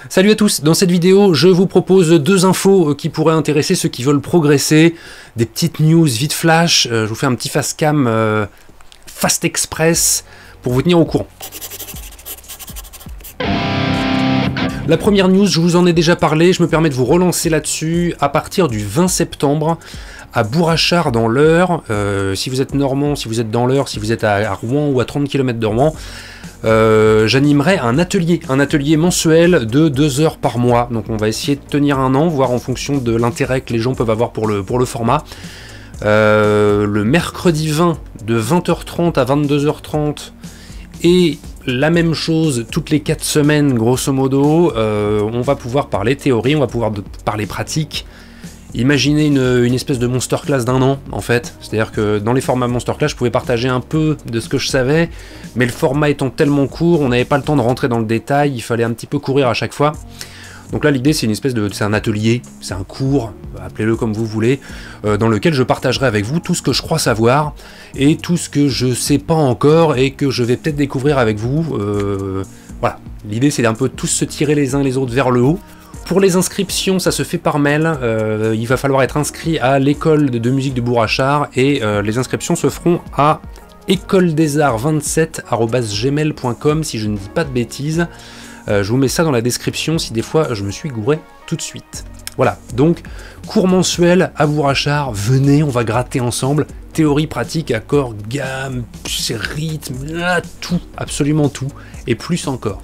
Salut à tous, dans cette vidéo je vous propose deux infos qui pourraient intéresser ceux qui veulent progresser, des petites news vite flash, je vous fais un petit fast cam fast express pour vous tenir au courant. La première news, je vous en ai déjà parlé, je me permets de vous relancer là-dessus. À partir du 20 septembre, à Bourrachard dans l'Eure, si vous êtes normand, si vous êtes dans l'Eure, si vous êtes à Rouen ou à 30 km de Rouen, j'animerai un atelier mensuel de 2 heures par mois. Donc on va essayer de tenir un an, voir en fonction de l'intérêt que les gens peuvent avoir pour le format. Le mercredi 20 de 20h30 à 22h30 et la même chose toutes les 4 semaines grosso modo. On va pouvoir parler théorie, on va pouvoir parler pratique. Imaginez une espèce de masterclass d'un an en fait, c'est-à-dire que dans les formats masterclass je pouvais partager un peu de ce que je savais, mais le format étant tellement court, on n'avait pas le temps de rentrer dans le détail, il fallait un petit peu courir à chaque fois. Donc là l'idée c'est une espèce de, c'est un atelier, c'est un cours, appelez-le comme vous voulez, dans lequel je partagerai avec vous tout ce que je crois savoir, et tout ce que je sais pas encore, et que je vais peut-être découvrir avec vous. Voilà, l'idée c'est un peu tous se tirer les uns les autres vers le haut. Pour les inscriptions, ça se fait par mail, il va falloir être inscrit à l'école de musique de Bourrachard, et les inscriptions se feront à écoledesarts27@gmail.com si je ne dis pas de bêtises. Je vous mets ça dans la description si des fois je me suis gouré tout de suite. Voilà, donc cours mensuel à Bourrachard, venez, on va gratter ensemble, théorie, pratique, accords, gamme, rythme, tout, absolument tout, et plus encore.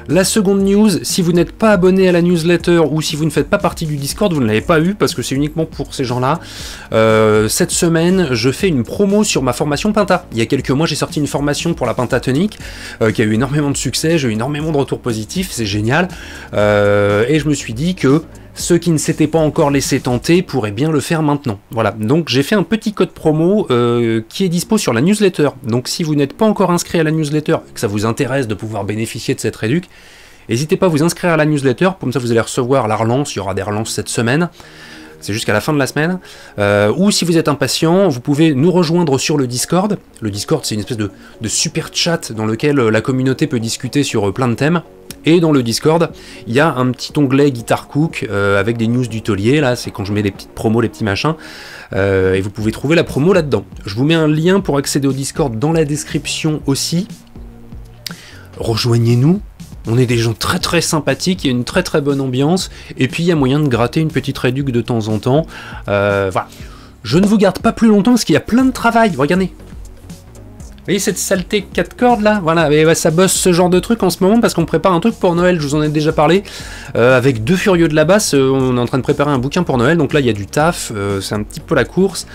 La seconde news, si vous n'êtes pas abonné à la newsletter ou si vous ne faites pas partie du Discord, vous ne l'avez pas eu parce que c'est uniquement pour ces gens-là. Cette semaine, je fais une promo sur ma formation Pinta. Il y a quelques mois, j'ai sorti une formation pour la pentatonique qui a eu énormément de succès, j'ai eu énormément de retours positifs, c'est génial. Et je me suis dit que ceux qui ne s'étaient pas encore laissés tenter pourraient bien le faire maintenant. Voilà, donc j'ai fait un petit code promo qui est dispo sur la newsletter. Donc si vous n'êtes pas encore inscrit à la newsletter et que ça vous intéresse de pouvoir bénéficier de cette réduc, n'hésitez pas à vous inscrire à la newsletter, comme ça vous allez recevoir la relance, il y aura des relances cette semaine. C'est jusqu'à la fin de la semaine. Ou si vous êtes impatient, vous pouvez nous rejoindre sur le Discord. Le Discord, c'est une espèce de super chat dans lequel la communauté peut discuter sur plein de thèmes. Et dans le Discord, il y a un petit onglet Guitar Cook avec des news du taulier. Là, c'est quand je mets les petites promos, les petits machins. Et vous pouvez trouver la promo là-dedans. Je vous mets un lien pour accéder au Discord dans la description aussi. Rejoignez-nous. On est des gens très très sympathiques, il y a une très très bonne ambiance, et puis il y a moyen de gratter une petite réduc de temps en temps. Voilà. Je ne vous garde pas plus longtemps parce qu'il y a plein de travail, regardez. Vous voyez cette saleté 4 cordes là? Voilà, et ça bosse ce genre de truc en ce moment parce qu'on prépare un truc pour Noël, je vous en ai déjà parlé. Avec deux furieux de la basse, on est en train de préparer un bouquin pour Noël, donc là il y a du taf, c'est un petit peu la course.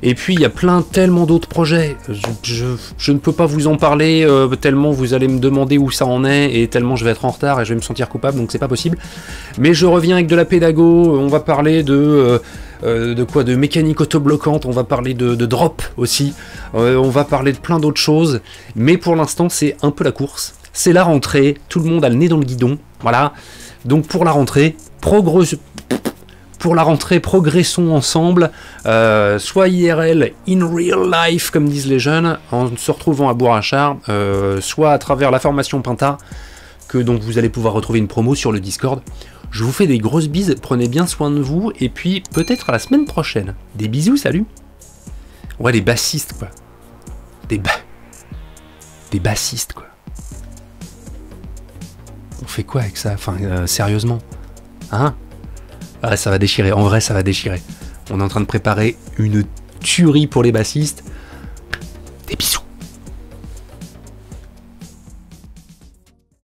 Et puis il y a tellement d'autres projets, je ne peux pas vous en parler tellement vous allez me demander où ça en est et tellement je vais être en retard et je vais me sentir coupable, donc c'est pas possible. Mais je reviens avec de la pédago, on va parler de quoi, de mécanique autobloquante, on va parler de drop aussi, on va parler de plein d'autres choses, mais pour l'instant c'est un peu la course, c'est la rentrée, tout le monde a le nez dans le guidon, voilà, donc pour la rentrée, progressons ensemble, soit IRL, in real life, comme disent les jeunes, en se retrouvant à Bourrachard, soit à travers la formation Pinta, que donc vous allez pouvoir retrouver une promo sur le Discord. Je vous fais des grosses bises, prenez bien soin de vous, et puis peut-être à la semaine prochaine. Des bisous, salut. Ouais, les bassistes, quoi. Des bassistes, quoi. On fait quoi avec ça? Enfin, sérieusement. Hein? Ah, ça va déchirer, en vrai ça va déchirer. On est en train de préparer une tuerie pour les bassistes.